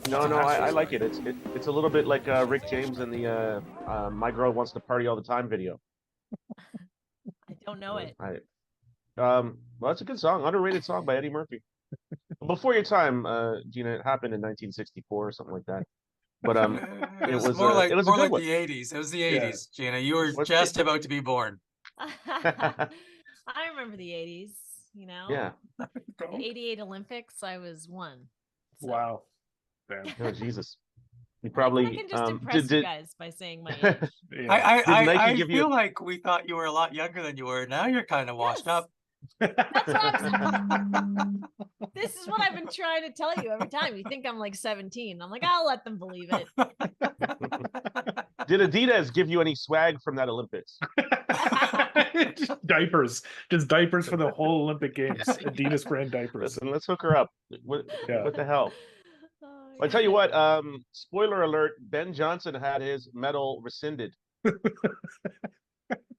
No, no, I Absolutely like it. right. It's a little bit like Rick James in the "My Girl Wants to Party All the Time" video. I don't know it. Well, that's a good song, underrated song by Eddie Murphy. Before your time, Gina. It happened in 1964 or something like that. But It it was was more a good like one. the 80s. It was the Yeah. 80s, Gina. You were What- just about to be born. I remember the 80s, you know? Yeah. The 88 Olympics, I was one. So. Wow. Damn. Oh Jesus. You I probably can just impress you did. guys by saying my age. Yeah. Did Nike I give you? feel like we thought you were a lot younger than you were. Now you're kind of washed Yes. up. That's what I'm This is what I've been trying to tell you every time. You think I'm like 17. I'm like, I'll let them believe it. Did Adidas give you any swag from that Olympics? Just diapers for the whole Olympic Games. Adidas brand diapers. Listen, let's hook her up. What the hell? Oh, I tell you what, spoiler alert, Ben Johnson had his medal rescinded.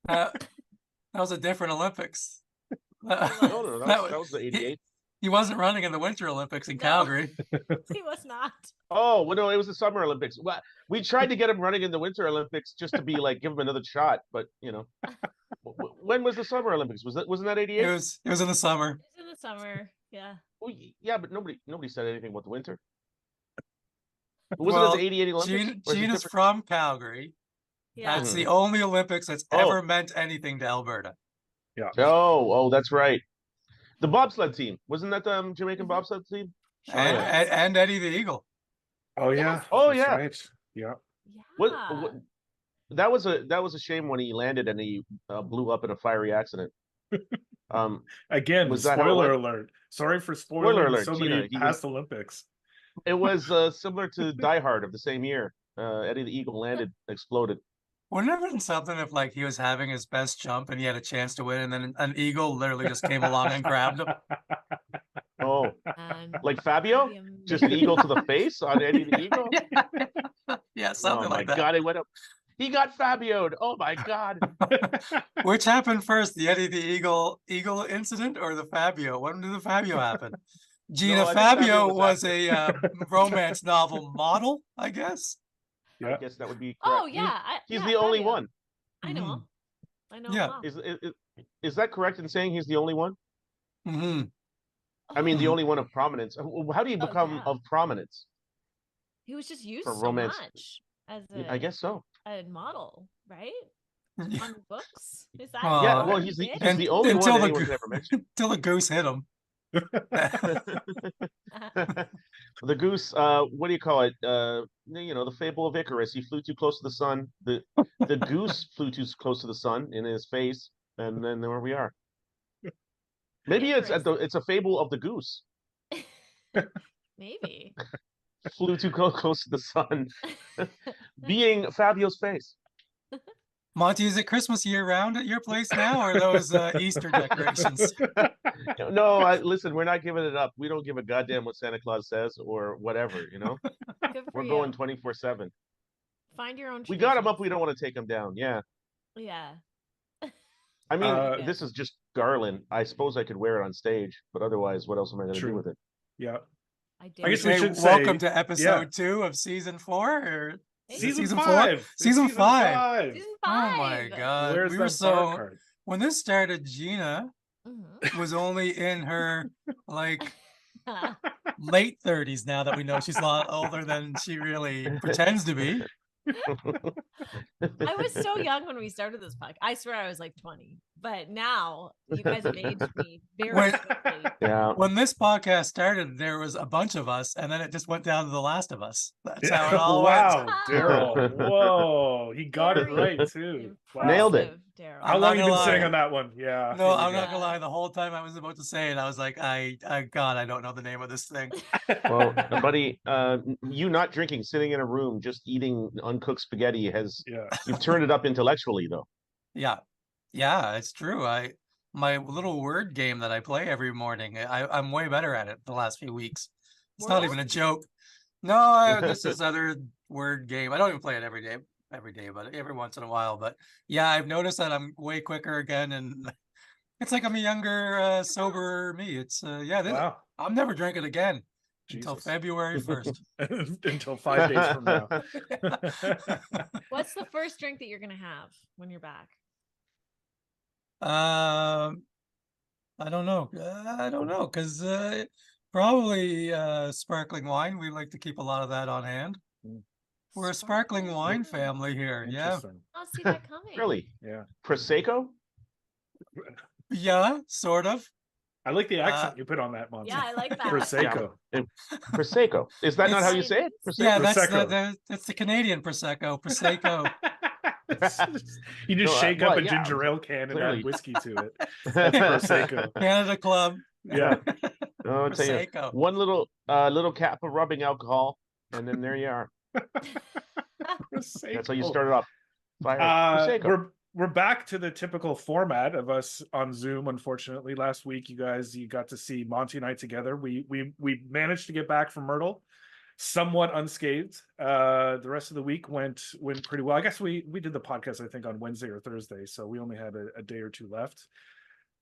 That was a different Olympics. No, that was the 88. He wasn't running in the Winter Olympics in Calgary. He was not. Oh, well, no, it was the Summer Olympics. Well, we tried to get him running in the Winter Olympics just to be like, give him another shot. But, you know, when was the Summer Olympics? Wasn't that 88? It was in the summer. It was in the summer. Yeah. Well, yeah, but nobody said anything about the winter. Wasn't it the 88 Olympics? Gina's from Calgary. Yeah. That's the only Olympics that's ever meant anything to Alberta. Yeah. Oh, that's right. The bobsled team. Wasn't that the Jamaican bobsled team? And Eddie the Eagle. Oh yeah. Oh, That's yeah. Right. Yeah. What, that was a shame when he landed and he blew up in a fiery accident. Again, Was that how it spoiler went? alert. Sorry for Spoiler spoiling alert, so Gina, many he past Olympics. It was similar to Die Hard of the same year. Eddie the Eagle landed, exploded. Wouldn't it have been something if like he was having his best jump and he had a chance to win and then an eagle literally just came along and grabbed him? Oh, like Fabio? Just an eagle to the face on Eddie the Eagle? Yeah, something like that. Oh my God, it went up. He got Fabio'd. Oh my God. Which happened first, the Eddie the Eagle incident or the Fabio? When did the Fabio happen? Gina, No, I think Fabio Fabio was a romance novel model, I guess. Yeah. I guess that would be correct. Oh yeah. He's the only Fabio. one. I know him. I know Yeah. him well. Is that correct in saying he's the only one? Mm-hmm. I mean, the only one of prominence. How do you become of prominence? He was just used for so romance. much as a, I guess so. a model, right? On books. Is that Yeah, well, he's the only one anyone can ever mention. Until the goose hit him. The goose, what do you call it? You know, the fable of Icarus. He flew too close to the sun. The goose flew too close to the sun in his face, and then there we are. Maybe it's a fable of the goose. Maybe. Flew too close to the sun, being Fabio's face. Monty, is it Christmas year-round at your place now, or are those Easter decorations? No, listen, we're not giving it up. We don't give a goddamn what Santa Claus says or whatever, you know? We're going 24/7. Find your own We got him up, we don't want to take him down, yeah. Yeah. I mean, this is just garland. I suppose I could wear it on stage, but otherwise, what else am I going to do with it? Yeah. I guess we should welcome say, to episode 2 of season 4, or season 4? 5. Season 5. Season 5. Oh my God. Where's we were that so card? when this started, Gina was only in her like late 30s now that we know she's a lot older than she really pretends to be. I was so young when we started this podcast. I swear I was like 20, but now you guys have aged me very quickly. Yeah. When this podcast started, there was a bunch of us, and then it just went down to The Last of Us. That's how it all Wow, went. Daryl. Whoa, he got it right too. Wow. Nailed it. How long have you been sitting on that one? Yeah. No, I'm not gonna lie. The whole time I was about to say it, I was like, God, I don't know the name of this thing. Well, buddy, you not drinking, sitting in a room, just eating uncooked spaghetti you've turned it up intellectually, though. Yeah, it's true. My little word game that I play every morning, I'm way better at it the last few weeks. It's not even a joke. No, this is other word game. I don't even play it every day, but every once in a while. But yeah, I've noticed that I'm way quicker again, and it's like I'm a younger, sober me. It's wow. I'm never drinking again. Until Jesus. February 1st. Until 5 days from now. What's the first drink that you're gonna have when you're back? I don't know. I don't know, because probably sparkling wine. We like to keep a lot of that on hand. We're a sparkling wine family here. Yeah. Interesting. I'll see that coming. Really? Yeah. Prosecco? Yeah, sort of. I like the accent you put on that, Monty. Yeah, I like that. Prosecco. Prosecco. Is that not how you It's- say it? Yeah, Prosecco? that's the Canadian Prosecco. Prosecco. You just No, shake well, up a yeah, ginger ale can and clearly. add whiskey to it. That's Prosecco. Canada Club. Yeah. Oh, I'll tell you, Prosecco. one little cap of rubbing alcohol, and then there you are. That's how you start it off. Fire. Prosecco. We're back to the typical format of us on Zoom. Unfortunately, last week you got to see Monty and I together. We managed to get back from Myrtle somewhat unscathed. The rest of the week went pretty well. I guess we did the podcast I think on Wednesday or Thursday, so we only had a day or two left.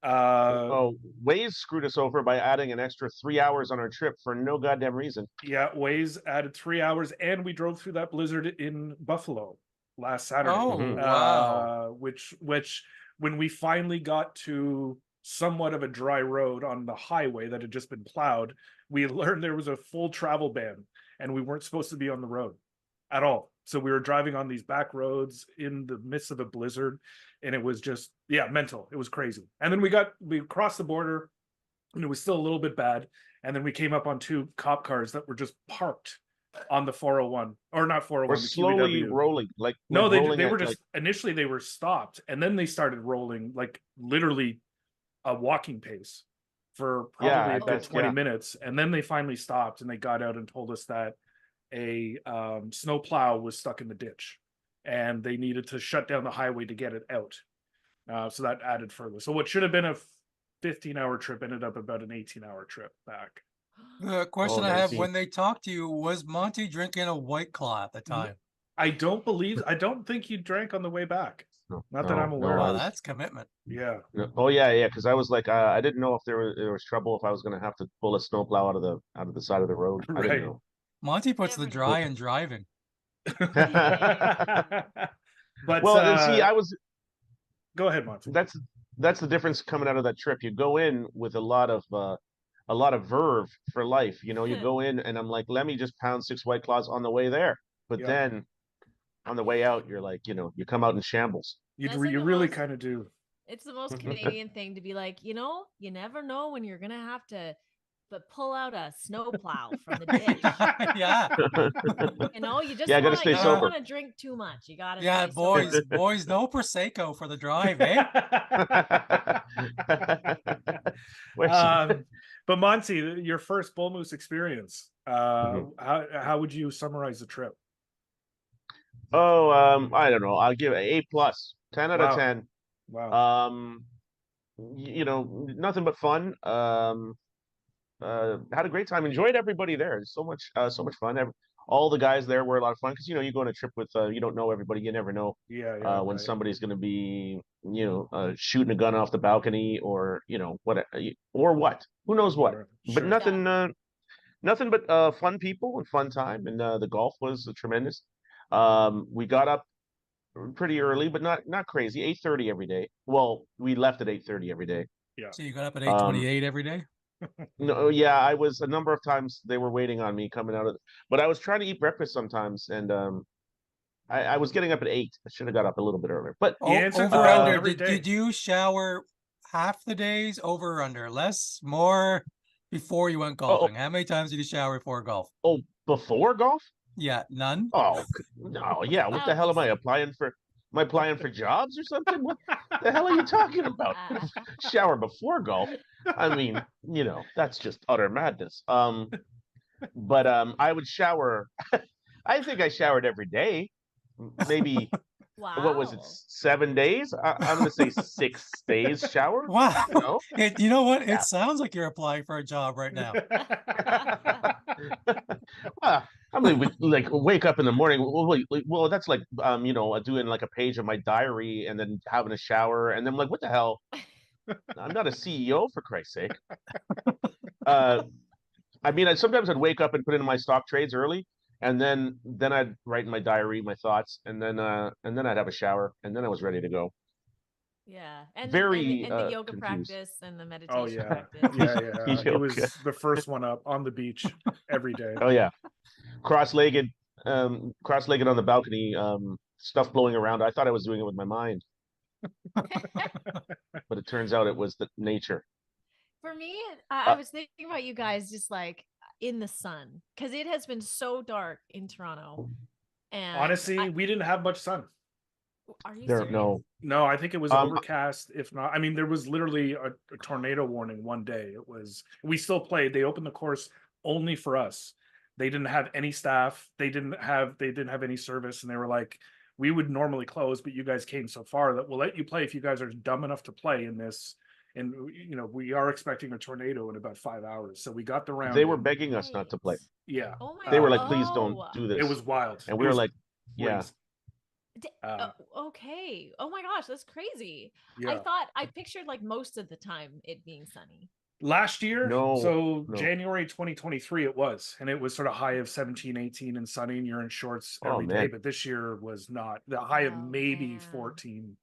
Waze screwed us over by adding an extra 3 hours on our trip for no goddamn reason. Yeah, Waze added 3 hours, and we drove through that blizzard in Buffalo last Saturday. Oh, wow. Which when we finally got to somewhat of a dry road on the highway that had just been plowed, we learned there was a full travel ban, and we weren't supposed to be on the road at all. So we were driving on these back roads in the midst of a blizzard, and it was just, yeah, mental. It was crazy. And then we crossed the border, and it was still a little bit bad. And then we came up on 2 cop cars that were just parked on the 401, or not 401. We're the slowly QEW. rolling, like No, they rolling were at, just initially they were stopped, and then they started rolling like literally a walking pace for probably a good 20 minutes, and then they finally stopped, and they got out and told us that a snow plow was stuck in the ditch, and they needed to shut down the highway to get it out. So that added further. So what should have been a 15-hour trip ended up about an 18-hour trip back. The question Oh, I I have, see. when they talked to you, was Monty drinking a White Claw at the time? I don't think you drank on the way back. Not that I'm aware Wow, of. that's commitment. Yeah. Oh yeah, because I was like, I didn't know if there was trouble if I was going to have to pull a snowplow out of the side of the road. I didn't know. Monty puts the Never dry in driving. But Well, see, go ahead, Monty. That's the difference coming out of that trip. You go in with a lot of verve for life. You know, you go in and I'm like, let me just pound 6 White Claws on the way there. But Yeah. then on the way out, you're like, you come out in shambles. You That's like you the really most- kind of do. It's the most Canadian thing to be like, you never know when you're gonna have to, but pull out a snowplow from the ditch. Yeah. You just Yeah, I gotta wanna, stay you don't sober. want to drink too much. You gotta. Yeah, stay sober. boys, no Prosecco for the drive, eh? But Monty, your first bull moose experience. How would you summarize the trip? I don't know. I'll give it A+, 10 out of Wow. 10. Wow. Nothing but fun. Had a great time. Enjoyed everybody there. So much fun. All the guys there were a lot of fun because you go on a trip with you don't know everybody. You never know when somebody's going to be shooting a gun off the balcony or what who knows what. Sure. But nothing but fun people and fun time, and the golf was tremendous. We got up pretty early, but not crazy. 8:30 every day. Well, we left at 8:30 every day. Yeah. So you got up at 8:28 every day? No, yeah, I was a number of times they were waiting on me coming out of, but I was trying to eat breakfast sometimes, and I was getting up at 8. I should have got up a little bit earlier, but answered over under. every day. Did you shower half the days? Over or under? Less, more before you went golfing? How many times did you shower before golf? Oh, before golf? Yeah, none. Oh no, yeah. What the hell am I applying for? Am I applying for jobs or something? What the hell are you talking about? Shower before golf? I mean, that's just utter madness. But I would shower. I think I showered every day. Maybe what was it? 7 days? I'm gonna say 6 days shower. Wow. You know what? Yeah. It sounds like you're applying for a job right now. I mean, we wake up in the morning. Well, that's like doing like a page of my diary and then having a shower, and then I'm like, what the hell? I'm not a CEO, for Christ's sake. But I mean, sometimes I'd wake up and put in my stock trades early, and then I'd write in my diary my thoughts, and then I'd have a shower, and then I was ready to go. Yeah, and Very the yoga confused. practice and the Oh meditation yeah, practice. yeah. He Yoga. was the first one up on the beach every day. Oh yeah, cross-legged, cross-legged on the balcony, stuff blowing around. I thought I was doing it with my mind, but it turns out it was the nature. For me, I Uh, was thinking about you guys just like in the sun because it has been so dark in Toronto. And Honestly, we didn't have much sun. are you there, serious? no, No, I think it was Um, overcast. If not, I mean, there was literally a tornado warning one day. It was, we still played. They opened the course only for us. They didn't have any staff. They didn't have any service. And they were like, we would normally close, but you guys came so far that we'll let you play if you guys are dumb enough to play in this. And, you know, we are expecting a tornado in about 5 hours. So we got the round. they were in. begging us not to play. Yeah. Oh my They were God. like, please don't do this. It was wild. And It we were was like, yeah. crazy. Okay. Oh my gosh, that's crazy. Yeah. I pictured like most of the time it being sunny. Last year, No, so no. January 2023 it was, and it was sort of high of 17, 18 and sunny, and you're in shorts Oh, every day. man. But this year was not. The high of Oh, maybe man. 14.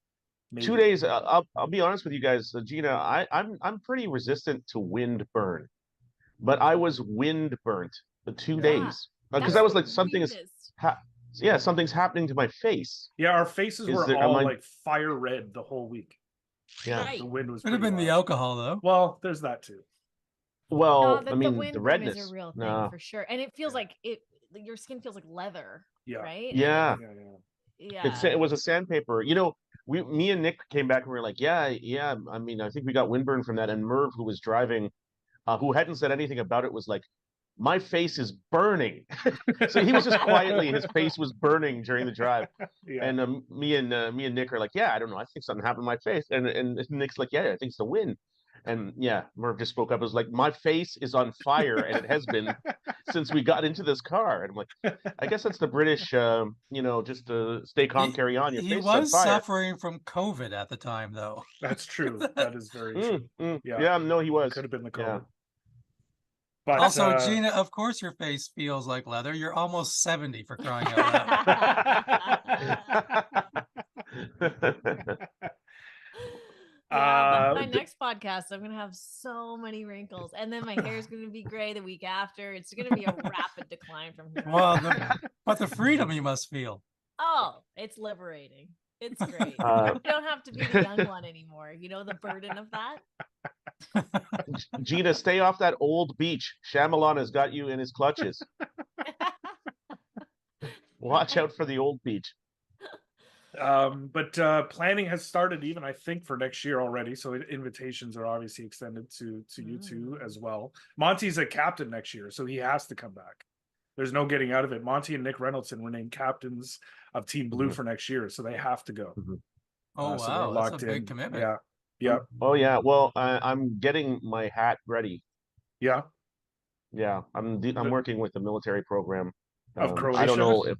2 days. I'll be honest with you guys, Gina. I'm pretty resistant to wind burn, but I was wind burnt the 2 Yeah. days because That's I was the like something is weirdest. yeah, something's happening to my face. Yeah, our faces Is were there- am all I- like fire red the whole week. Yeah. Right. The wind was Could have pretty been the wild. alcohol though. Well, there's that too. Well, No, I mean, wind the burn redness. is a real thing No. for sure. And it feels Yeah. like your skin feels like leather. Yeah. Right? And Yeah. Yeah. yeah. It was a sandpaper. You know, me and Nick came back and we were like, yeah. I mean, I think we got windburn from that. And Merv, who was driving, who hadn't said anything about it, was like, my face is burning. So he was just quietly, his face was burning during the drive. Yeah. And me and Nick are like, yeah, I don't know, I think something happened to my face. And Nick's like, yeah, I think it's the wind. And yeah, Merv just spoke up. It was like, my face is on fire, and it has been since we got into this car. And I'm like, I guess that's the British, just to stay calm, carry on. Your He face is on was fire. suffering from COVID at the time, though. That's true. That is very true. Yeah, no, he was. Could have been the Yeah. COVID. But Also, Gina, of course your face feels like leather. You're almost 70 for crying out loud. Yeah, my next podcast, I'm gonna have so many wrinkles, and then my hair is gonna be gray the week after. It's gonna be a rapid decline from here. Well, but the freedom you must feel. Oh, it's liberating. It's great. You don't have to be the young one anymore. You know the burden of that. Gina, stay off that old beach. Shyamalan has got you in his clutches. Watch out for the old beach. But planning has started even, I think, for next year already. So invitations are obviously extended to you two as well. Monty's a captain next year, so he has to come back. There's no getting out of it. Monty and Nick Reynoldson were named captains of Team Blue for next year, so they have to go. Oh, So they're wow. That's locked a big in. commitment. Yeah. Yeah. Oh yeah. Well, I'm getting my hat ready. Yeah. Yeah, I'm working with the military program. Of Croatia? I don't know if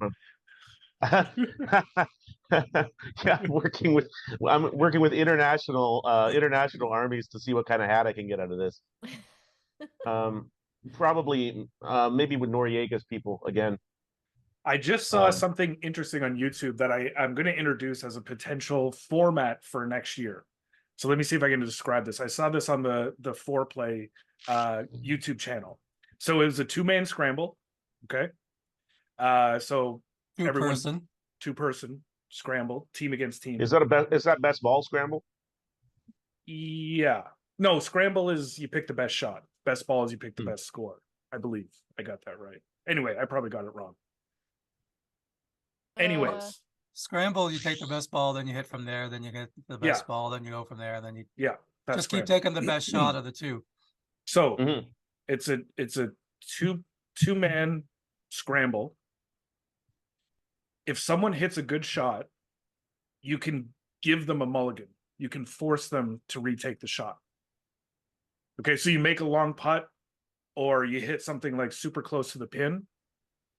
yeah, I'm working with international armies to see what kind of hat I can get out of this. Probably maybe with Noriega's people again. I just saw something interesting on YouTube that I'm going to introduce as a potential format for next year. So let me see if I can describe this. I saw this on the Foreplay YouTube channel. So it was a 2-man scramble. Okay. So two-person scramble, team against team. Is that best ball scramble? Yeah. No, scramble is you pick the best shot. Best ball is you pick the best score. I believe I got that right. Anyway, I probably got it wrong. Anyways. Scramble, you take the best ball, then you hit from there, then you get the best ball, then you go from there, then you just keep taking the best shot of the two. So it's a two-man scramble. If someone hits a good shot, you can give them a mulligan. You can force them to retake the shot. Okay, so you make a long putt or you hit something like super close to the pin,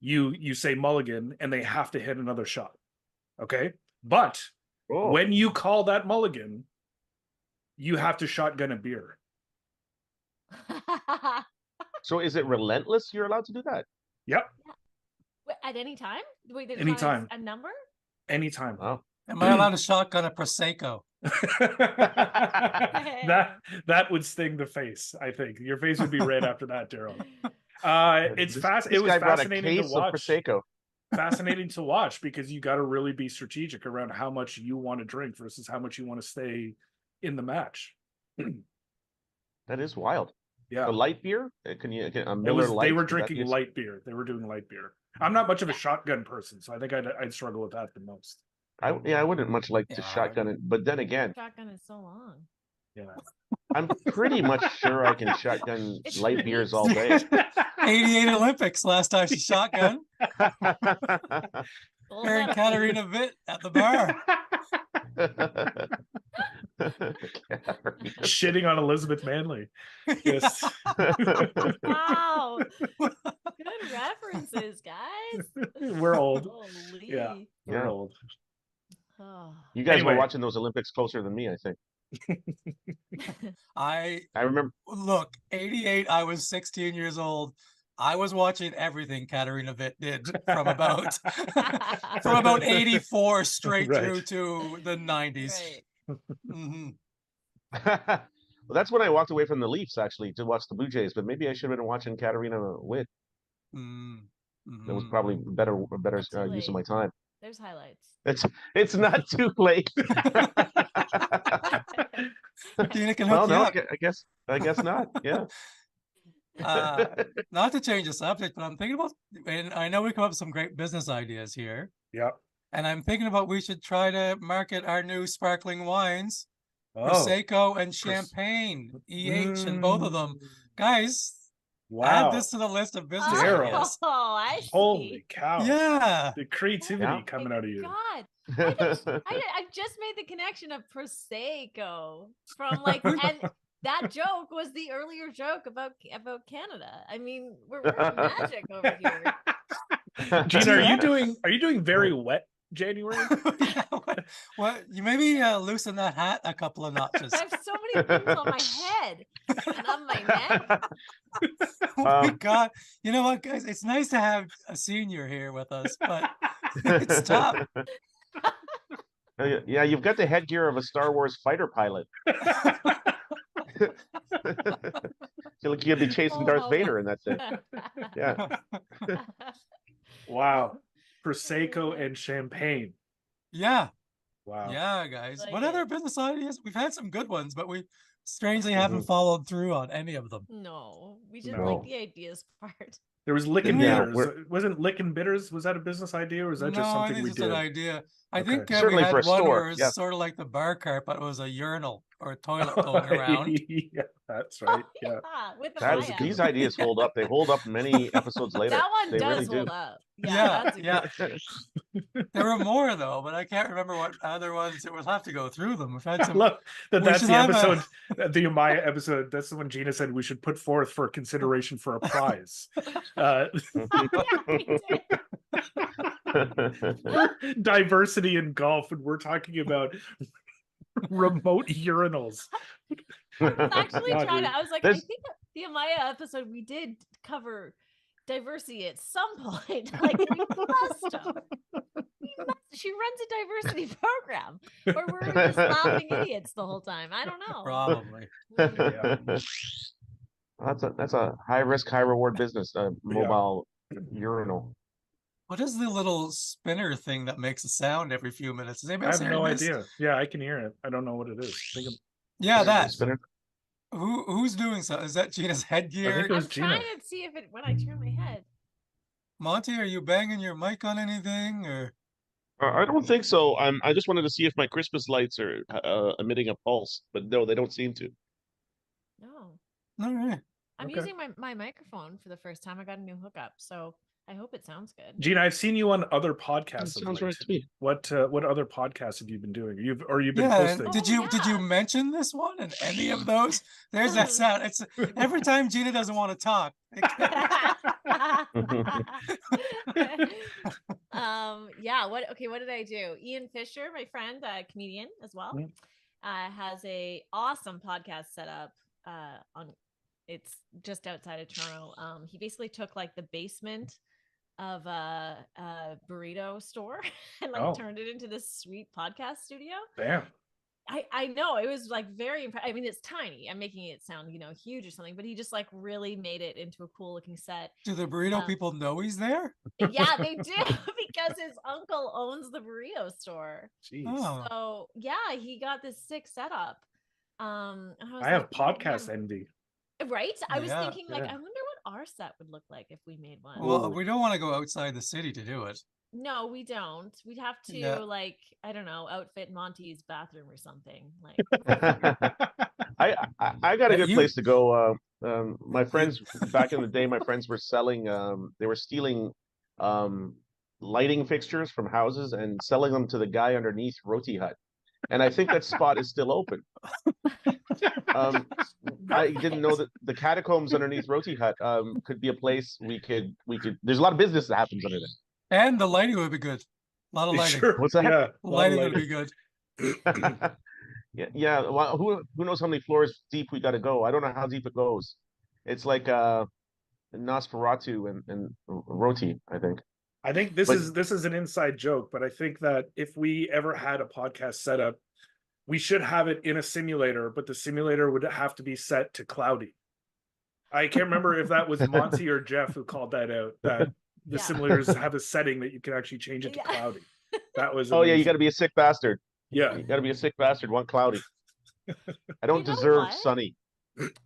you say mulligan and they have to hit another shot. Okay, but when you call that mulligan, you have to shotgun a beer. So is it relentless? You're allowed to do that? Yep. At any time? Wait, there's Anytime. not a number? Anytime. Wow. Am I allowed to shotgun a Prosecco? that would sting the face. I think your face would be red after that, Daryl. It's fast. This It was guy brought a fascinating to case of watch. Prosecco. Fascinating to watch because you got to really be strategic around how much you want to drink versus how much you want to stay in the match. That is wild. Yeah, The light beer? Can a it Miller was. Lite? They were is that drinking the- light beer. They were doing light beer. I'm not much of a shotgun person, so I think I'd struggle with that the most. I wouldn't much like to Yeah. shotgun it, but then again, Shotgun is so long. Yeah. I'm pretty much sure I can shotgun It's light great. beers all day. 88 Olympics last time she shotgun. Full Her and metal. Katarina Witt at the bar. Shitting on Elizabeth Manley. Yes. Wow. Good references, guys. We're old. Holy. Yeah. We're Yeah. old. Oh. You guys Anyway. were watching those Olympics closer than me, I think. I I remember. look, 88, I was 16 years old. I was watching everything Katarina Witt did from about from about 84 straight Right. through to the 90s. Right. Mhm. Well, that's when I walked away from the Leafs actually to watch the Blue Jays, but maybe I should have been watching Katarina Witt. Mm, That was mhm. probably a better Not too use of late. my time. There's highlights. It's not too late. Tina can Well, hook you no, up. I guess not. Yeah. Not to change the subject, but I'm thinking about, and I know we come up with some great business ideas here, Yeah. and I'm thinking about we should try to market our new sparkling wines, Oh. Prosecco and Champagne, and both of them. Guys, add Wow. this to the list of business Daryl. ideas. Oh, I see. Holy cow. Yeah. The creativity Yeah. coming out of you. God. I just made the connection of Prosecco from like, and that joke was the earlier joke about Canada. I mean, we're working magic over here. Gina, are you doing very wet January? What? You maybe loosen that hat a couple of notches. I have so many things on my head and on my neck. Oh my God. You know what, guys? It's nice to have a senior here with us, but it's tough. Yeah, you've got the headgear of a Star Wars fighter pilot. Feel like you'd be chasing Darth Vader in that thing. Yeah. Wow. Prosecco and champagne. Yeah. Wow. Yeah, guys. Like What it. other business ideas? We've had some good ones, but we strangely haven't followed through on any of them. No, we just No. like the ideas part. There was licking Yeah, bitters. Wasn't licking bitters? Was that a business idea or was that just No, I something think we it's did? an idea. I Okay. think we Certainly for had a one store, where it was yes. sort of like the bar cart, but it was a urinal or a toilet going around. Yeah, that's right. Yeah. With the That's, Maya. these ideas hold up. They hold up many episodes later. That one They does really hold do. up. Yeah, That's a yeah. good- There were more though, but I can't remember what other ones. We'll have to go through them. We've had I some. love that We that's should the have a- episode, the Amaya episode. That's the one Gina said we should put forth for consideration for a prize. Yeah, we did. Diversity in golf, and we're talking about remote urinals. I was actually Yeah, trying dude. to. I was like, There's- I think the Amaya episode we did cover diversity at some point. Like we must have. She runs a diversity program, or we're just laughing idiots the whole time. I don't know. Probably. That's a high risk, high reward business. Mobile urinal. What is the little spinner thing that makes a sound every few minutes? Does I anybody have else hear no this? idea. Yeah, I can hear it. I don't know what it is. Yeah, that. Spinner. Who's doing so? Is that Gina's headgear? it was I'm trying Gina. to see if it when I turn my head. Monty, are you banging your mic on anything or? I don't think so. I just wanted to see if my Christmas lights are emitting a pulse, but no, they don't seem to. No, All right. I'm Okay. using my microphone for the first time. I got a new hookup, so I hope it sounds good. Gina, I've seen you on other That podcasts. of sounds late. right to me. What other podcasts have you been doing? You've been Yeah, posting. and Oh, did you yeah. mention this one in any of those? There's that sound. It's every time Gina doesn't want to talk. Yeah, what did I do? Ian Fisher, my friend, comedian as well, Mm. has a awesome podcast set up on It's just outside of Toronto. He basically took like the basement of a burrito store and like Oh. turned it into this sweet podcast studio. Damn. I know it was like very I mean, it's tiny. I'm making it sound, huge or something, but he just like really made it into a cool looking set. Do the burrito people know he's there? Yeah, they do because his uncle owns the burrito store. Jeez. Oh. So yeah, he got this sick setup. And I have like, podcast envy. right? I was Yeah, thinking like, yeah. I wonder what our set would look like if we made one. Well, Ooh. we don't want to go outside the city to do it. No, we don't. We'd have to Yeah. like, I don't know, outfit Monty's bathroom or something. Like I got a Yeah, good you- place to go. My friends back in the day, my friends were selling. They were stealing lighting fixtures from houses and selling them to the guy underneath Roti Hut, and I think that spot is still open. I didn't know that the catacombs underneath Roti Hut could be a place we could. There's a lot of business that happens under there. And the lighting would be good. A lot of lighting. Sure. What's that? Yeah. a lot of Lighting would be lighting. good. Yeah. Well, who knows how many floors deep we got to go? I don't know how deep it goes. It's like Nosferatu and Roti, I think. I think this But- is an inside joke, but I think that if we ever had a podcast setup, we should have it in a simulator, but the simulator would have to be set to cloudy. I can't remember if that was Monty or Jeff who called that out, that the Yeah. simulators have a setting that you can actually change it to Yeah. cloudy. That was Oh yeah, you amazing. got to be a sick bastard. Yeah. You got to be a sick bastard. Want cloudy. I don't You know deserve what? sunny.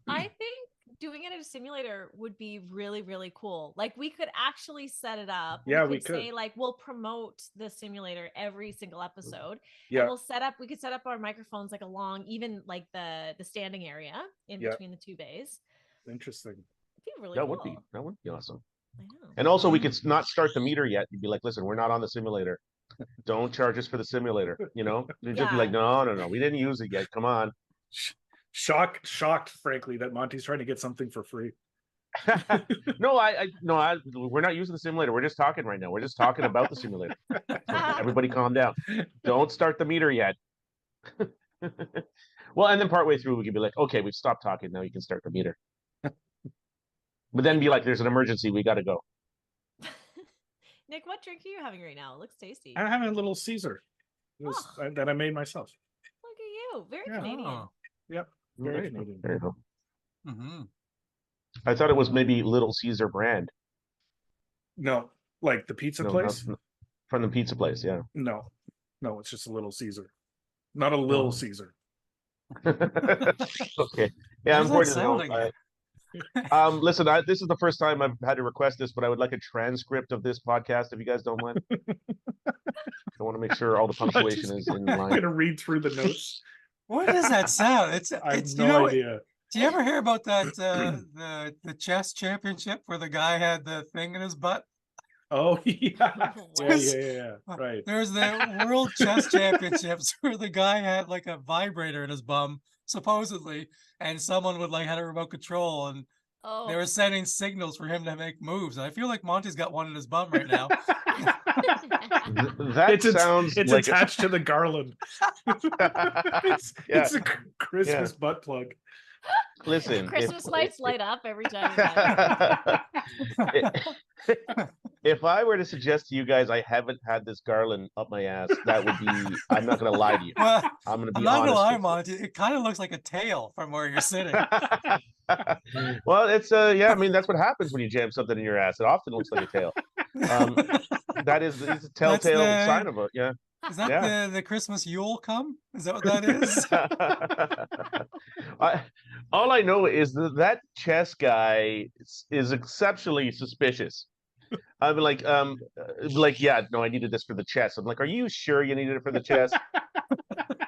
I think doing it in a simulator would be really, really cool. Like we could actually set it up. Yeah, we say could. like we'll promote the simulator every single episode. Yeah. And we could set up our microphones like along even like the standing area in Yeah. between the two bays. Interesting. It'd be really That cool. would be awesome. I know. And also, we could not start the meter yet. You'd be like, listen, we're not on the simulator. Don't charge us for the simulator. You'd just be like, no, we didn't use it yet. Come on. Shocked, frankly, that Monty's trying to get something for free. No, we're not using the simulator. We're just talking right now. We're just talking about the simulator. So everybody calm down. Don't start the meter yet. Well, and then partway through, we can be like, okay, we've stopped talking. Now you can start the meter. But then be like, there's an emergency. We got to go. Nick, what drink are you having right now? It looks tasty. I'm having a little Caesar that I made myself. Look at you. Very Yeah. Canadian. Oh. Very There Canadian. you go. Hmm. I thought it was maybe Little Caesar brand. No, like the pizza No, place? not from the pizza place, yeah. No, it's just a Little Caesar, not a Lil Oh. Caesar. Okay. Yeah, What I'm does that sound important like? listen, this is the first time I've had to request this, but I would like a transcript of this podcast if you guys don't mind. I want to make sure all the punctuation is in I'm line. gonna read through the notes. What does that sound? I have It's no idea. Do you ever hear about that the chess championship where the guy had the thing in his butt? Oh yeah, What? yeah. Right. There's the World Chess Championships where the guy had like a vibrator in his bum, supposedly, and someone would like had a remote control and Oh, they were sending signals for him to make moves. And I feel like Monty's got one in his bum right now. That It's sounds it's like attached to the garland. it's Yeah. it's a Christmas butt plug. Listen. Christmas lights light up every time. you have it. If I were to suggest to you guys I haven't had this garland up my ass, that would be. I'm not going to lie to you. Well, I'm going to I'm be not gonna honest. lie, with Monty. It kind of looks like a tail from where you're sitting. you. Well, it's yeah. I mean, that's what happens when you jam something in your ass. It often looks like a tail. That is it's a telltale the- sign of it. Yeah. Is that Yeah. the Christmas Yule come? Is that what that is? All I know is that chess guy is exceptionally suspicious. I'm like, yeah, no, I needed this for the chess. I'm like, are you sure you needed it for the chess?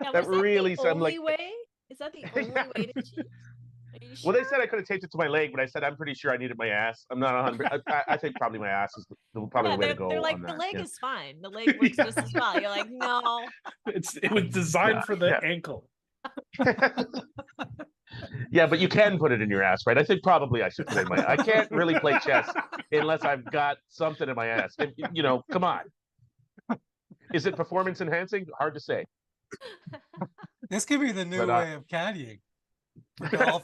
Now, That was that really the sound like- only way? Is that the only way to cheat? Are you Well, they sure? said I could have taped it to my leg, but I said I'm pretty sure I needed my ass. I'm not 100. I think probably my ass is probably Yeah, the way to they're, go. they're like on the that. leg Yeah. is fine. The leg works Yeah. just as well. You're like, no. It was designed for the Yeah. ankle. Yeah, but you can put it in your ass, right? I think probably I should put it in my. I can't really play chess unless I've got something in my ass. Come on. Is it performance enhancing? Hard to say. This could be the new But, way of caddying. for golf.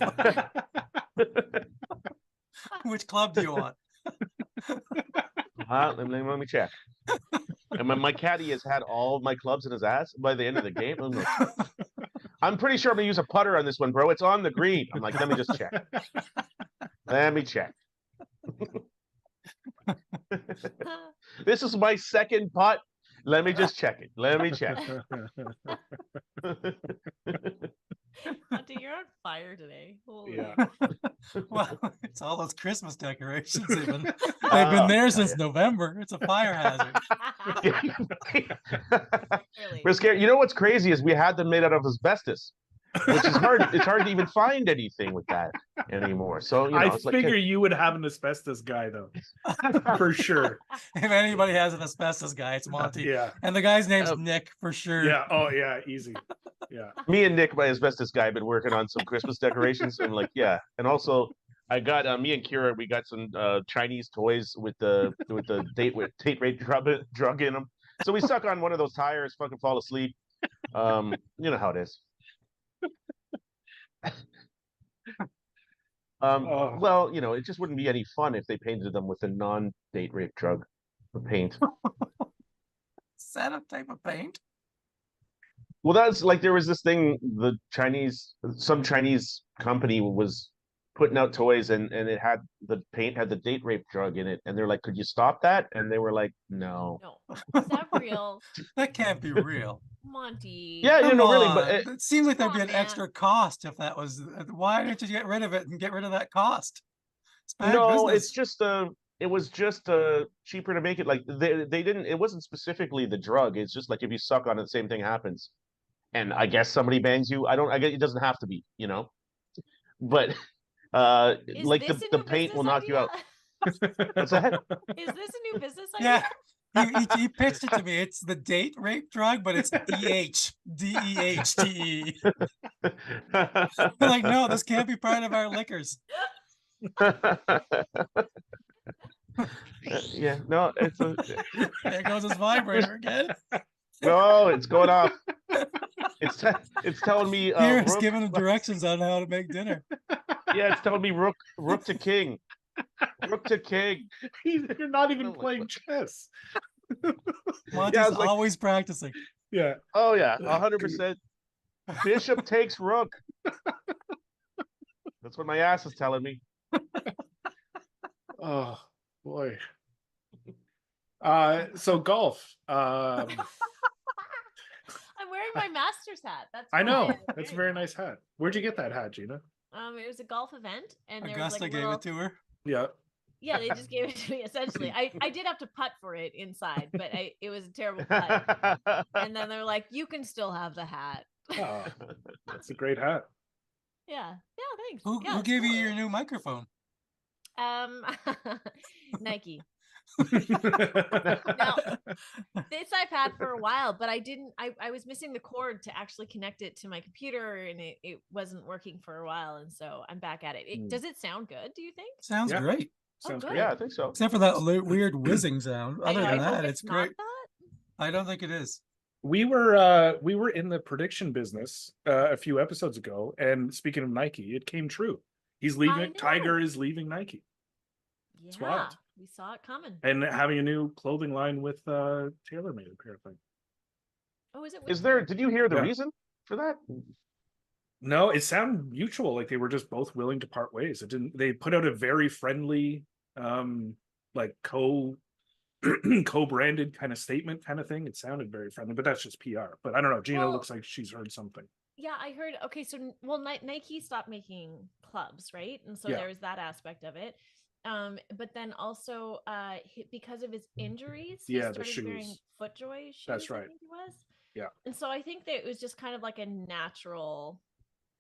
Which club do you want? Let me check. And my caddy has had all of my clubs in his ass by the end of the game. I'm pretty sure I'm gonna use a putter on this one, bro. It's on the green. I'm like, let me just check. Let me check. This is my second putt. Let me just check it. Let me check. Monty, you're on fire today. Holy. Yeah. Well, it's all those Christmas decorations. They've been there since November. It's a fire hazard. Really. We're scared. You know what's crazy is we had them made out of asbestos, which is hard. It's hard to even find anything with that anymore. So I it's like, figure you would have an asbestos guy though, for sure. If anybody has an asbestos guy, it's Monty. Yeah. And the guy's name's Nick for sure. Yeah. Oh yeah. Easy. Yeah. me and Nick, my asbestos guy, have been working on some Christmas decorations. I'm like, yeah, and also I got me and Kira, we got some Chinese toys with the date rape drug in them. So we stuck on one of those tires, fucking fall asleep. You know how it is. Oh. Well, it just wouldn't be any fun if they painted them with a non-date rape drug paint. Is that a type of paint? Well, that's like there was this thing, some Chinese company was putting out toys and the paint had the date rape drug in it. And they're like, could you stop that? And they were like, no. No. Is that real? That can't be real. Monty. Yeah, Come really, on. but It seems like there'd be Come an on, extra cost if that was. Why didn't you get rid of it and get rid of that cost? It's bad no, business. it's just it was just cheaper to make it. Like they didn't. It wasn't specifically the drug. It's just like if you suck on it, the same thing happens. And I guess somebody bangs you. I guess it doesn't have to be, but Is like this the a new paint will business knock you out. idea? What's that? Is this a new business idea? Yeah. He pitched it to me. It's the date rape drug, but it's DEHTE. Like, no, this can't be part of our liquors. Yeah, no, it's There goes his vibrator again. no, it's going off. It's telling me Here, it's rook, giving him directions on how to make dinner. yeah, it's telling me rook to king. Rook to king. You're not even Oh my playing God. chess. Monty's I was like- always practicing. Yeah. Oh yeah, 100%. Bishop takes rook. That's what my ass is telling me. Oh boy. So golf. I'm wearing my master's hat. That's I know. why I'm That's a wearing very nice hat. Where'd you get that hat, Gina? It was a golf event, and there was Augusta like a gave little, it to her. Yeah. yeah, they just gave it to me. Essentially, I did have to putt for it inside, but it was a terrible putt. And then they're like, "You can still have the hat." Oh, that's a great hat. Yeah, thanks. Who Yeah, it's gave you cool. your new microphone? Nike. This I've had for a while, but I was missing the cord to actually connect it to my computer, and it wasn't working for a while, and so I'm back at it. Does it sound good, do you think? Sounds Yeah. great. Sounds good. great. Yeah, I think so. Except for that weird whizzing sound. I Other know, I than hope that, it's not great. that. I don't think it is. We were in the prediction business a few episodes ago, and speaking of Nike, it came true. He's leaving. know. Tiger is leaving Nike, Yeah, wild. we saw it coming. and having a new clothing line with TaylorMade apparently. Oh, is it? Is there? Did you hear the Yeah. reason for that? No, it sounded mutual, like they were just both willing to part ways. It didn't. They put out a very friendly, like co-branded kind of statement kind of thing. It sounded very friendly, but that's just PR. But I don't know. Gina Well, looks like she's heard something. Yeah, I heard. Okay, so Nike stopped making clubs, right? And so Yeah. there was that aspect of it. But then also, because of his injuries, he Yeah, the started wearing shoes. FootJoy shoes. That's I right. think it was. Yeah. And so I think that it was just kind of like a natural.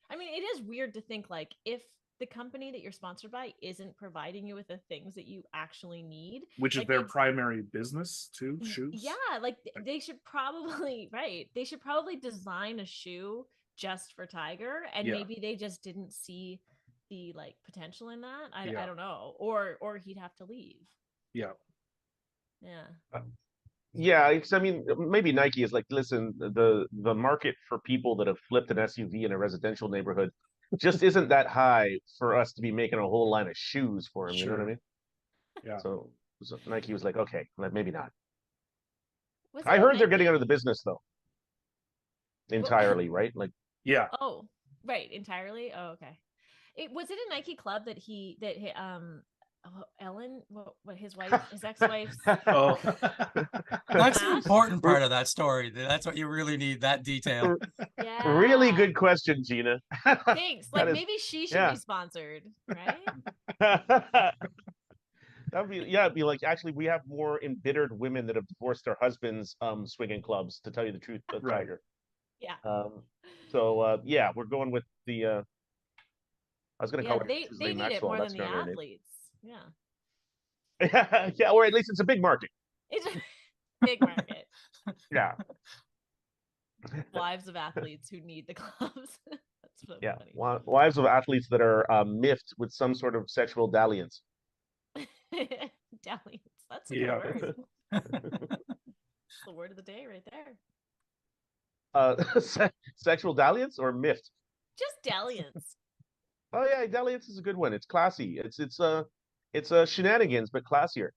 I mean, it is weird to think like if the company that you're sponsored by isn't providing you with the things that you actually need, Which is like, their it's- primary business too, shoes. yeah, like they should probably they should probably design a shoe just for Tiger, and Yeah. maybe they just didn't see the like potential in that. I Yeah. don't know, or he'd have to leave. Yeah. Yeah, Yeah, I mean, maybe Nike is like, listen, the market for people that have flipped an SUV in a residential neighborhood just isn't that high for us to be making a whole line of shoes for him. You know what I Sure. mean? Yeah. So Nike was like, okay, maybe not. Was I it heard they're Nike? getting out of the business though, entirely, right? Like, Yeah. Oh, right, entirely. Oh, okay. Was it a Nike club that Ellen, what his wife, his ex-wife's Oh. That's the Matt? important part of that story. That's what you really need, that detail. Yeah. really good question, Gina. Thanks. That Like is- maybe she should yeah. be sponsored, right? That'd be it'd be like actually we have more embittered women that have divorced their husbands swinging clubs, to tell you the truth, Right. Tiger. Yeah. Yeah, we're going with the I was gonna Yeah, call her they Ghislaine need it Maxwell. more That's than the not her name. athletes. Yeah. Yeah, or at least it's a big market. It's a big market. Yeah. Wives of athletes who need the clubs. That's so Yeah. funny. Wives of athletes that are miffed with some sort of sexual dalliance. Dalliance. That's a good Yeah. word. That's the word of the day right there. Sexual dalliance or miffed? Just dalliance. Oh yeah, dalliance is a good one. It's classy. It's shenanigans, but classier.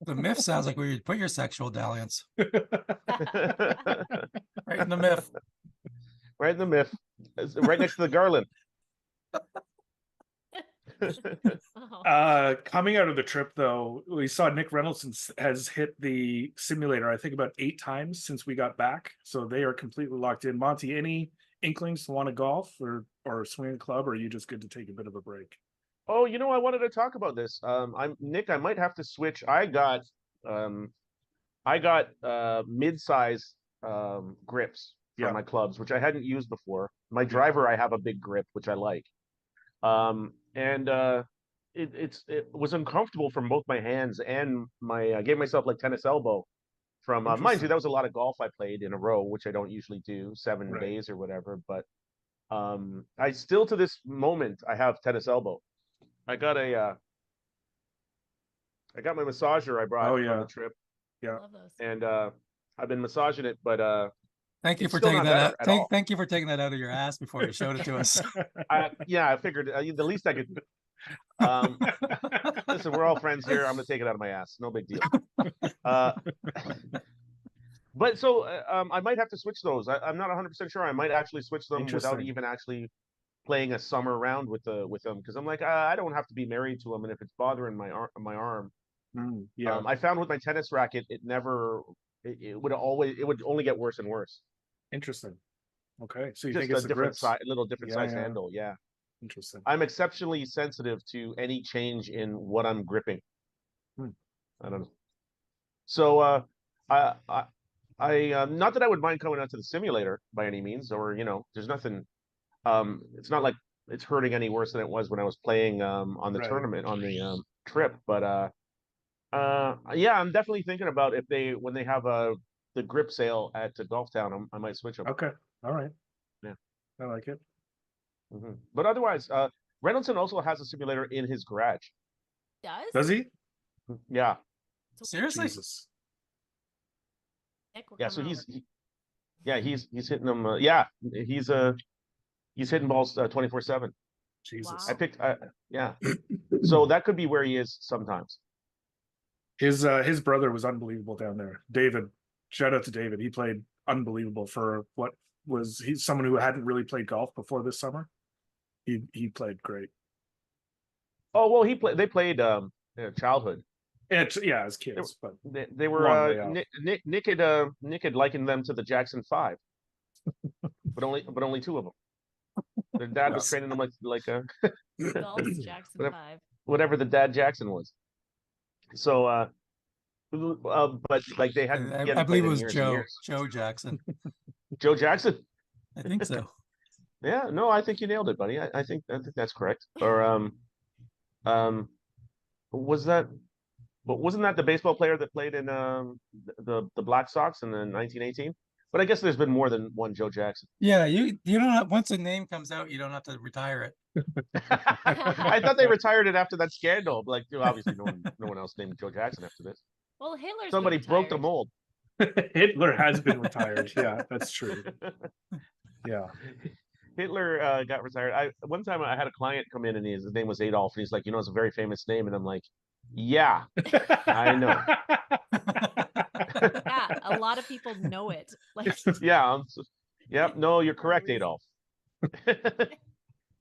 The myth sounds like where you'd put your sexual dalliance. Right in the myth. Right in the myth. It's right next to the garland. Oh. Coming out of the trip though, we saw Nick Reynolds has hit the simulator, I think about 8 times since we got back. So they are completely locked in. Monty, any inklings to want to golf or swing a club, or are you just good to take a bit of a break? Oh, I wanted to talk about this. Nick, I might have to switch. I got mid-size grips for Yeah. my clubs, which I hadn't used before. My driver, I have a big grip, which I like. It was uncomfortable from both my hands and I gave myself like tennis elbow from mind you, Interesting. that was a lot of golf I played in a row, which I don't usually do, 7 Right. days or whatever. But I still to this moment I have tennis elbow. I got my massager I brought Oh, on yeah. the trip, Yeah. Love those. and I've been massaging it, but Thank you it's for still taking not that better out. at all. Thank you for taking that out of your ass before you showed it to us. I figured the least I could. Listen, we're all friends here. I'm gonna take it out of my ass. No big deal. But so I might have to switch those. I'm not 100% sure. I might actually switch them without Interesting. even actually playing a summer round with them, because I'm like, I don't have to be married to them, and if it's bothering my arm, Yeah. I found with my tennis racket, it would only get worse and worse. Interesting. Okay. So you Just think a it's the different grips? size, little different Yeah, size yeah. handle. Yeah, Interesting. I'm exceptionally sensitive to any change in what I'm gripping. I don't know. So I not that I would mind coming out to the simulator by any means, or there's nothing. It's not like it's hurting any worse than it was when I was playing on the Right. tournament on the trip. But yeah, I'm definitely thinking about when they have the grip sale at Golf Town, I might switch them. Okay. All right. Yeah. I like it. But otherwise, Reynoldson also has a simulator in his garage. Does he? Yeah. Seriously? Jesus. Nick, we're Yeah. So coming he's hitting them. He's hitting balls 24/7. Jesus. I picked. Yeah. So that could be where he is sometimes. His brother was unbelievable down there. David, shout out to David. He played unbelievable for he's someone who hadn't really played golf before this summer. He played great. Oh well, they played childhood. As kids, but They were Nick had likened them to the Jackson 5, but only 2 of them. Their dad was training them like a Golf's Jackson 5. whatever the dad Jackson was. So but like they hadn't. I believe it was Joe Jackson. Joe Jackson. I think so. Yeah, no, I think you nailed it, buddy. I think that's correct. Or was that? But wasn't that the baseball player that played in the Black Sox in the 1918? But I guess there's been more than one Joe Jackson. Yeah, you don't have, once a name comes out, you don't have to retire it. I thought they retired it after that scandal. Like obviously no one else named Joe Jackson after this. Well, Hitler's Somebody broke the mold. Hitler has been retired. Yeah, that's true. Yeah. Hitler got retired. One time I had a client come in and his name was Adolf, and he's like, it's a very famous name, and I'm like, yeah, I know. Yeah, a lot of people know it. Like, Yeah, yep. No, you're no correct, reason. Adolf.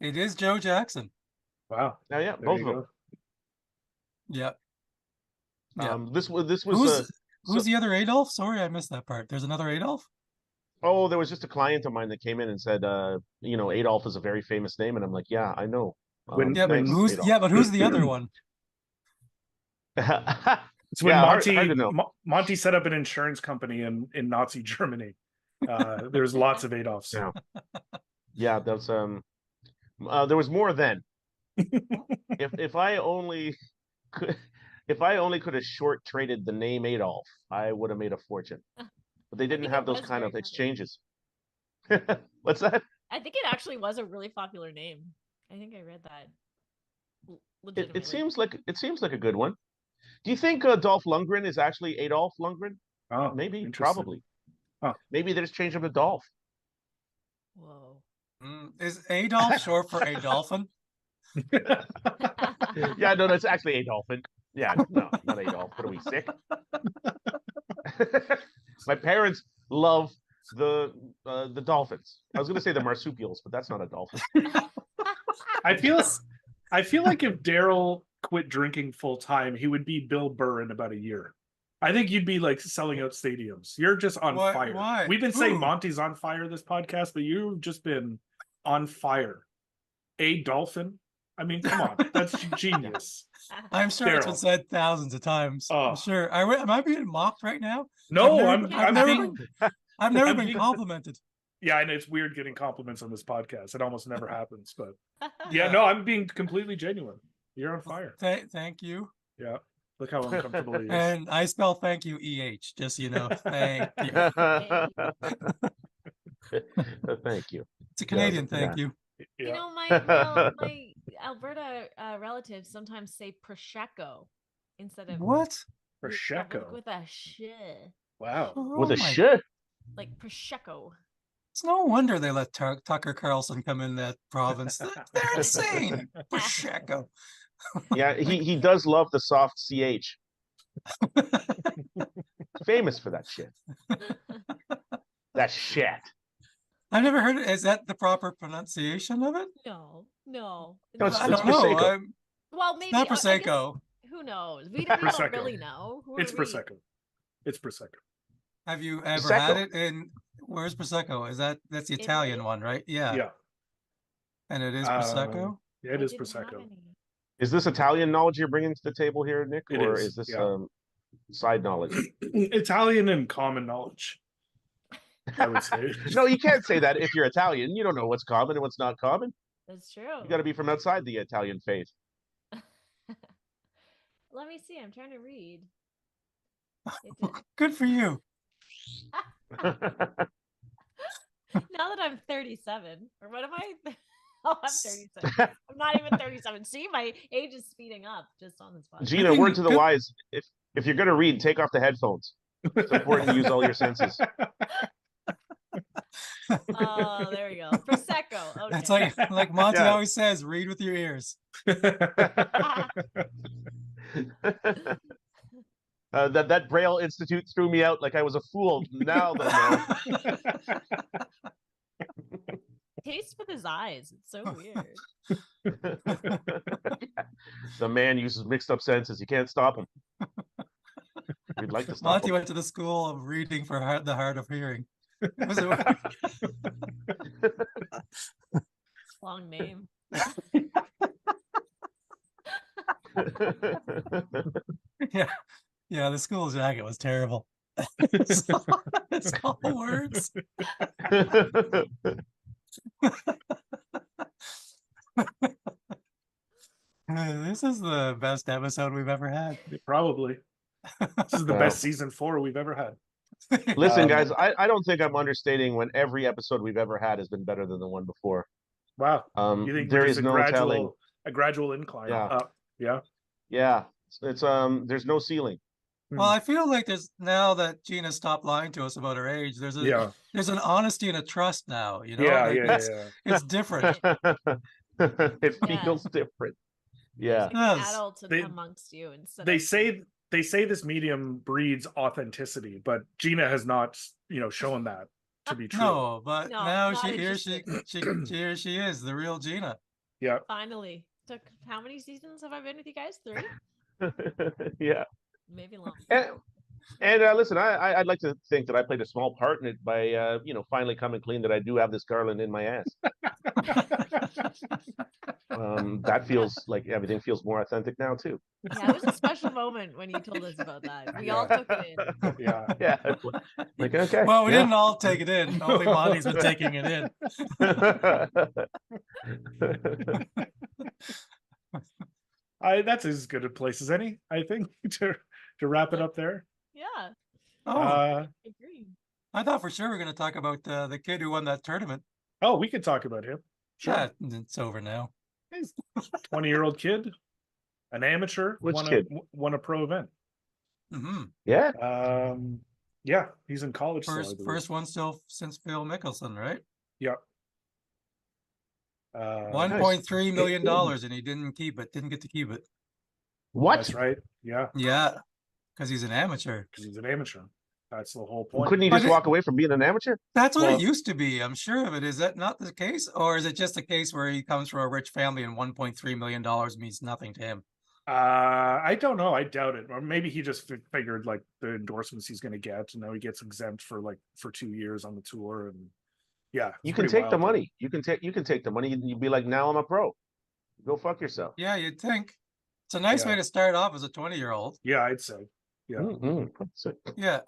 It is Joe Jackson. Wow. Oh, yeah, There both you of them. go. Yep. Yeah. This was Who's so- the other Adolf? Sorry, I missed that part. There's another Adolf? oh, there was just a client of mine that came in and said, Adolf is a very famous name, and I'm like, yeah, I know. Yeah, Thanks, but who's the other one? Adolf. It's when Yeah, Monty hard to know. Monty set up an insurance company in Nazi Germany. There's lots of Adolfs. Yeah. Yeah, that's there was more then. If I only could have short traded the name Adolf, I would have made a fortune. But they didn't think have it those was kind very of popular. exchanges. What's that? I think it actually was a really popular name. I think I read that. It Legitimately. seems like a good one. Do you think Dolph Lundgren is actually Adolf Lundgren? Oh, Maybe, interesting. probably. Huh. Maybe they just changed him to Dolph. Whoa. Is Adolf short for a dolphin? Yeah, no, that's actually Adolphin. Yeah, no, not Adolf. What are we, sick? My parents love the dolphins. I was going to say the marsupials, but that's not a dolphin. I feel like if Daryl quit drinking full time, he would be Bill Burr in about a year. I think you'd be like selling out stadiums. You're just on fire. Why? We've been saying Who? Monty's on fire this podcast, but you've just been on fire. A dolphin? I mean, come on, that's genius. I'm sure it's been Daryl. said thousands of times. Oh. I'm sure. Am I being mocked right now? No, I've never I'm been being- complimented. Yeah, I know it's weird getting compliments on this podcast. It almost never happens, but yeah, no, I'm being completely genuine. You're on fire. Thank you. Yeah, look how uncomfortable he is. And I spell thank you EH, just so you know. Thank you. Thank you. It's a Canadian Yeah. thank you. You Yeah. know, my Alberta relatives sometimes say Prosecco instead of What? Prosecco. with a sh, Wow. With a my- shit. like Prosecco. It's no wonder they let Tucker Carlson come in that province. They're insane. Prosecco. Yeah, he does love the soft CH. Famous for that shit. That shit. I've never heard it. Is that the proper pronunciation of it? No. No, it's- I it's don't know. Prosecco. Well, maybe Not I guess- Prosecco. who knows? We don't Prosecco. really know. Who It's are we? Prosecco. It's Prosecco. Have you ever had Prosecco. it in? Where's Prosecco? That's the Italy? Italian one, right? Yeah. Yeah. And it is Um, Prosecco. Yeah, it I is didn't have Prosecco. any. Is this Italian knowledge you're bringing to the table here, Nick, It or is, is this yeah. side knowledge? Italian and common knowledge, I would say. No, you can't say that if you're Italian. You don't know what's common and what's not common. That's true. You got to be from outside the Italian faith. Let me see. I'm trying to read. It did- Good for you. now that I'm 37, or what am I? Oh, I'm 37. I'm not even 37. See, my age is speeding up just on this podcast. Gina, word to the wise: if you're gonna read, take off the headphones. It's important to use all your senses. Oh, there we go. Prosecco. Okay. That's like Monty Yeah. always says, read with your ears. That Braille Institute threw me out like I was a fool. Now that I know. Tastes with his eyes. It's so weird. The man uses mixed up senses. You can't stop him. We'd like to stop Monty him. went to the school of reading for the hard of hearing. Was it? Long name. Yeah, the school jacket was terrible. It's all words. This is the best episode we've ever had. Probably. This is the Wow. best season 4 we've ever had. Listen, guys, I don't think I'm understating when every episode we've ever had has been better than the one before. Wow. You think There we're is just no telling. a gradual incline Yeah. up? Yeah. Yeah, it's there's no ceiling. Well, I feel like there's now that Gina stopped lying to us about her age. There's an honesty and a trust now. You know, Yeah, like yeah. it's different. It Yeah. feels different. There's Yeah. like an Yes. adult They- amongst you instead They of say this medium breeds authenticity, but Gina has not, shown that to be true. No, but No, now not here she is, the real Gina. Yeah. finally took how many seasons have I been with you guys? 3? Yeah. Maybe longer. And listen, I'd like to think that I played a small part in it by finally coming clean that I do have this garland in my ass. That feels like everything feels more authentic now too. Yeah, it was a special moment when you told us about that. We all took it in. Yeah. Yeah. Like okay. Well, we yeah. didn't all take it in. Only Monty's been taking it in. That's as good a place as any, I think, to wrap it up there. Yeah, Oh, Uh, agree. I thought for sure we are going to talk about the kid who won that tournament. we could talk about him. Sure. Yeah, it's over now. He's 20-year-old kid, an amateur, Which won kid? won a pro event. Hmm. Yeah. Yeah, he's in college. Still, I believe. First one still since Phil Mickelson, right? Yeah. $1.3 million, and he didn't get to keep it. What? That's right. Yeah, Yeah, because he's an amateur. because he's an amateur. That's the whole point. Couldn't he But just walk away from being an amateur? That's what Well- it used to be. I'm sure of it. Is that not the case? Or is it just a case where he comes from a rich family and $1.3 million means nothing to him? I don't know. I doubt it. Or maybe he just figured like the endorsements he's going to get, and now he gets exempt for 2 years on the tour, and yeah, You it's can pretty take the wild. money. You can take the money. You'd be like, now I'm a pro. Go fuck yourself. Yeah, you'd think. It's a nice way Yeah. to start off as a 20-year-old. Yeah, I'd say. Yeah. Mhm. So Yeah.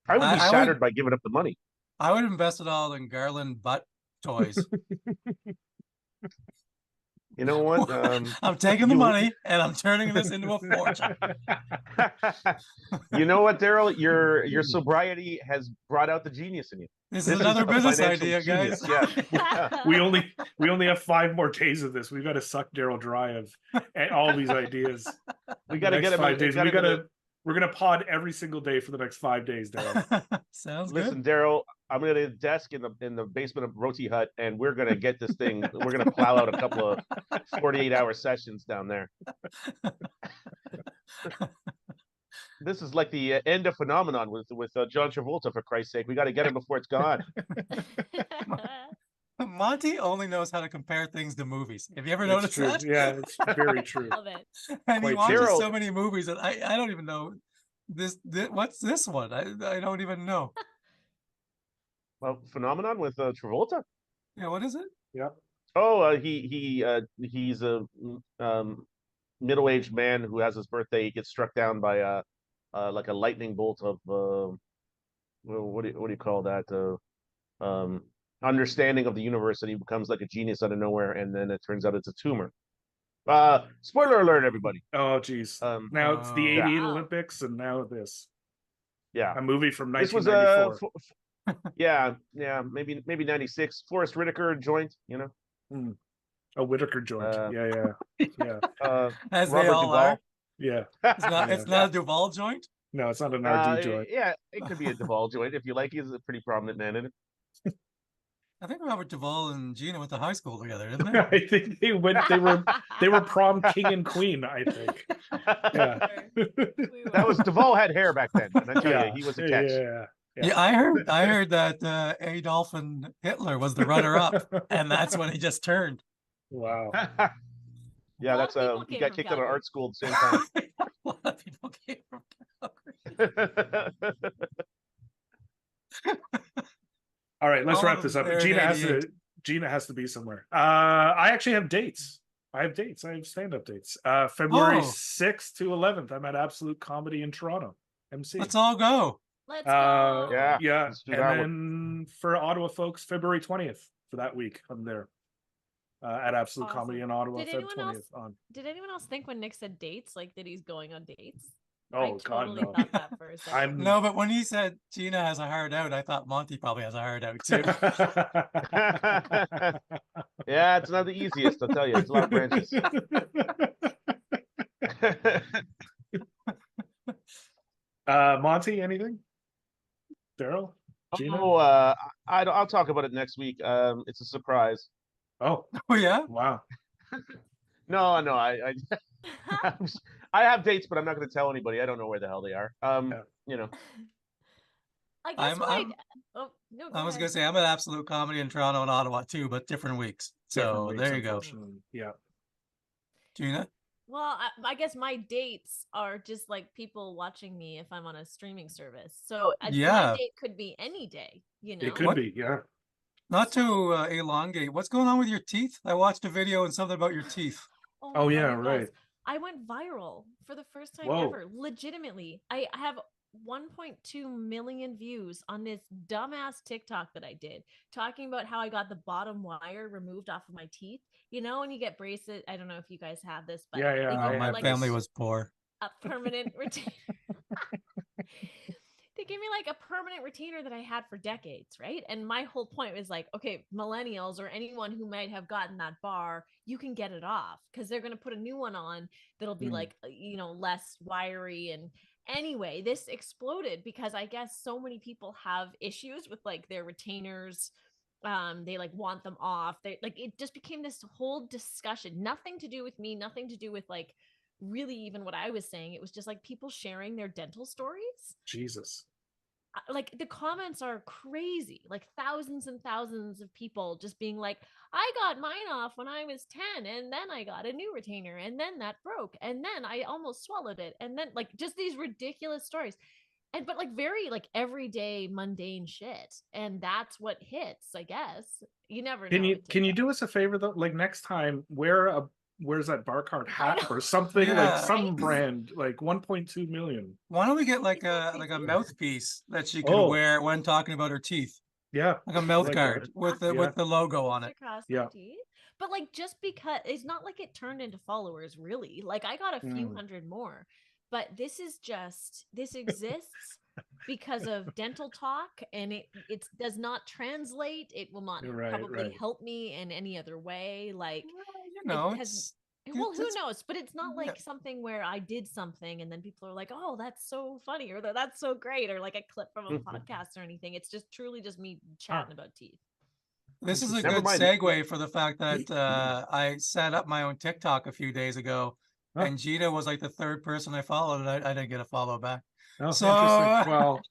I would be I shattered would- by giving up the money. I would invest it all in Garland butt toys. You know what? I'm taking the you- money and I'm turning this into a fortune. You know what, Daryl? Your sobriety has brought out the genius in you. This This is is another a business financial idea, guys. genius, yeah. we only have 5 more days of this. We got to suck Daryl dry of all these ideas. We got to Next get him. 5 days. gotta get a- We're gonna pod every single day for the next 5 days, Daryl. Sounds Listen, good. Daryl, I'm gonna get a desk in the basement of Roti Hut, and we're gonna get this thing. We're gonna plow out a couple of 48-hour sessions down there. This is like the end of Phenomenon with John Travolta. For Christ's sake, we got to get him before it's gone. Monty only knows how to compare things to movies. Have you ever It's noticed true. that? Yeah, it's very true. Love it. And he Quite watches true. so many movies that I don't even know what's this one? I don't even know. Well, Phenomenon with Travolta. Yeah, what is it? Oh, he's a middle-aged man who has his birthday. He gets struck down by like a lightning bolt of what do you call that? Understanding of the universe, and he becomes like a genius out of nowhere, and then it turns out it's a tumor. Spoiler alert, everybody. Oh, geez. Now it's the Oh. 88 Wow. Olympics, and now this. Yeah, A movie from this was 1994. yeah, maybe 96. Forrest Whitaker joint, you know. A Whitaker joint. Yeah. As Robert they all Duvall. are. Yeah. It's not a Duval joint. No, it's not an RD joint. Yeah, it could be a Duvall joint if you like. He's a pretty prominent man in it. I think Robert Duvall and Gina went to high school together, didn't they? I think they were prom king and queen, I think. Yeah. That was Duvall had hair back then, and I tell you, he was a catch. Yeah. Yeah, I heard that Adolf and Hitler was the runner-up, and that's when he just turned. Wow. Yeah, lot that's of people he came got from kicked out of Calgary. art school at the same time. A lot of people came from Calgary. All right, let's All wrap of this up. them are in Gina has to be somewhere. I actually have dates. I have stand-up dates. February Oh. 6th to 11th. I'm at Absolute Comedy in Toronto. MC. Let's all go. Let's go. Yeah. let's do And that one. then for Ottawa folks, February 20th for that week. I'm there at Absolute Awesome. Comedy in Ottawa. Did Feb anyone 20th else- on. Did anyone else think when Nick said dates, like that he's going on dates? Oh, I God, totally no. thought that for a second. I'm No, but when he said Gina has a hard out, I thought Monty probably has a hard out too. Yeah, it's not the easiest. I'll tell you, it's a lot of branches. Monty, anything? Daryl? Gina? Oh, I'll talk about it next week. It's a surprise. Oh, Oh yeah. wow. No, I have dates, but I'm not going to tell anybody. I don't know where the hell they are. Yeah. You know. I guess I'm oh no, I go was ahead. gonna say I'm at Absolute Comedy in Toronto and Ottawa too, but different weeks. Different So weeks, there you go. unfortunately. Yeah. Gina? Well, I guess my dates are just like people watching me if I'm on a streaming service. So my Yeah. date could be any day, you know? It could What? be, yeah. Not to elongate. What's going on with your teeth? I watched a video and something about your teeth. Oh Oh, my yeah, God, it was. right. I went viral for the first time Whoa. ever. Legitimately. I have 1.2 million views on this dumbass TikTok that I did talking about how I got the bottom wire removed off of my teeth. You know, when you get braces, I don't know if you guys have this, but Yeah, yeah, they I give you have My like family this. was poor. a permanent retainer. They gave me like a permanent retainer that I had for decades, right? And my whole point was like, okay, millennials or anyone who might have gotten that bar, you can get it off because they're going to put a new one on that'll be like, you know, less wiry. And anyway, this exploded because I guess so many people have issues with like their retainers. They like want them off. They like it just became this whole discussion, nothing to do with me, nothing to do with like really even what I was saying. It was just like people sharing their dental stories. Jesus. Like the comments are crazy, like thousands and thousands of people just being like, I got mine off when I was 10 and then I got a new retainer and then that broke and then I almost swallowed it and then like just these ridiculous stories. And but like very like everyday mundane shit, and that's what hits, I guess. You never know. Can you do us a favor though? Like next time, where's that bar card hat or something like Yeah. some Right? brand like 1.2 million. Why don't we get like Exactly, a yeah. mouthpiece that she can Oh. wear when talking about her teeth? Yeah. Like a mouth like guard that. with Yeah. the logo on it. Across Yeah. my teeth. But like just because it's not like it turned into followers really. Like I got a few hundred more. But this exists because of dental talk and it does not translate. It will not Right, probably right. help me in any other way. Like You know, it has it's well, who it's- knows? But it's not yeah. like something where I did something and then people are like, "Oh, that's so funny," or "That's so great," or like a clip from a podcast or anything. It's just truly just me chatting about teeth. This is a Never good mind. segue for the fact that I set up my own TikTok a few days ago, Oh. and Gina was like the third person I followed, and I didn't get a follow back. Oh, So interesting. Well,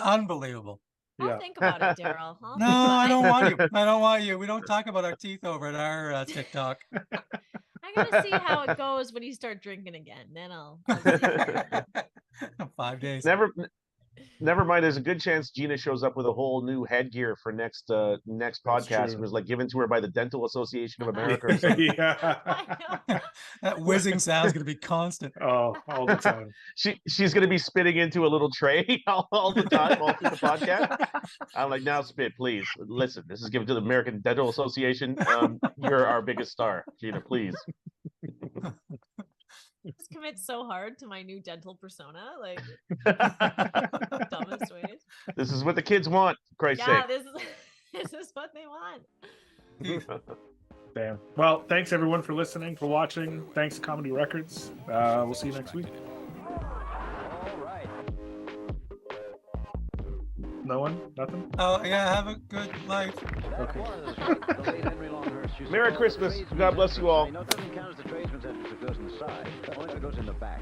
unbelievable. I'll yeah. think about it, Daryl. No, I don't want you. I don't want you. We don't talk about our teeth over at our TikTok. I gotta see how it goes when you start drinking again. Then I'll see. 5 days. Never mind. There's a good chance Gina shows up with a whole new headgear for next That's podcast. true. It was like given to her by the Dental Association of America or something. Yeah. I know. That whizzing sound's gonna be constant. Oh, all the time. She's gonna be spitting into a little tray all the time, all through the podcast. I'm like, now spit, please. Listen, this is given to the American Dental Association. You're our biggest star, Gina. Please. Just commit so hard to my new dental persona, like dumbest ways. This is what the kids want. For Christ's Yeah, sake. this is what they want. Damn. Well, thanks everyone for listening, for watching. Thanks to Comedy Records. We'll see you next week. No one? Nothing? Oh yeah, have a good life. Okay. Merry Christmas. God bless you all. Nothing counts the tradesman's entrance if it goes in the side. Only if it goes in the back.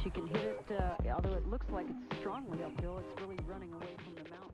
She can hit it, although it looks like it's strongly uphill, it's really running away from the mountain.